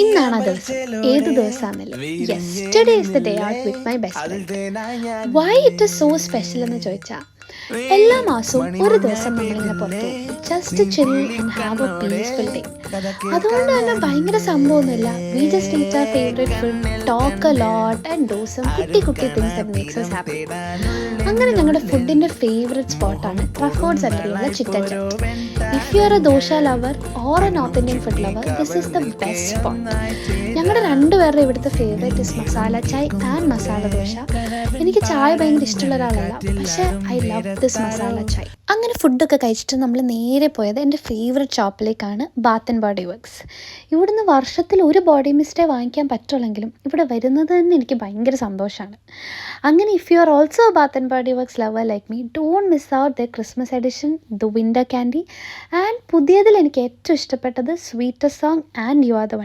ഇന്നാണ് ആ ദിവസം. ഏത് ദിവസമാണെന്നില്ല. Yesterday is the day out with my best friend. Why it is so special എന്ന് ചോദിച്ചാൽ, എല്ലാ മാസവും ഒരു ദിവസം നമ്മളിങ്ങനെ പുറത്തു പോകും, just chill and have a peaceful day. അതുകൊണ്ട് തന്നെ ഭയങ്കര സംഭവമൊന്നുമില്ല. We just eat our favourite food, talk a lot and do some കുട്ടി കുട്ടി things that makes us happy. അങ്ങനെ ഞങ്ങളുടെ ഫുഡിൻ്റെ ഫേവറേറ്റ് സ്പോട്ടാണ് ട്രഫോർഡ് സെൻറ്ററിലുള്ള chicken chaat. If you R A dosa lover or a north Indian food lover, this is the best spot. ഞങ്ങളുടെ രണ്ടുപേരുടെ ഇവിടുത്തെ favourite is masala chai and masala dosa. എനിക്ക് ചായ ഭയങ്കര ഇഷ്ടമുള്ള ഒരാളല്ല, പക്ഷേ I love this masala chai. അങ്ങനെ ഫുഡൊക്കെ കഴിച്ചിട്ട് നമ്മൾ നേരെ പോയത് എൻ്റെ ഫേവറേറ്റ് ഷോപ്പിലേക്കാണ്, ബാത്ത് ആൻഡ് ബോഡി വർക്ക്സ്. ഇവിടുന്ന് വർഷത്തിൽ ഒരു ബോഡി മിസ്റ്റേ വാങ്ങിക്കാൻ പറ്റുള്ളെങ്കിലും ഇവിടെ വരുന്നത് തന്നെ എനിക്ക് ഭയങ്കര സന്തോഷമാണ്. അങ്ങനെ if you are also Bath and Body Works lover like me, don't miss out the Christmas edition, the winter candy. And പുതിയതിൽ എനിക്ക് ഏറ്റവും ഇഷ്ടപ്പെട്ടത് sweetest song and you are the one.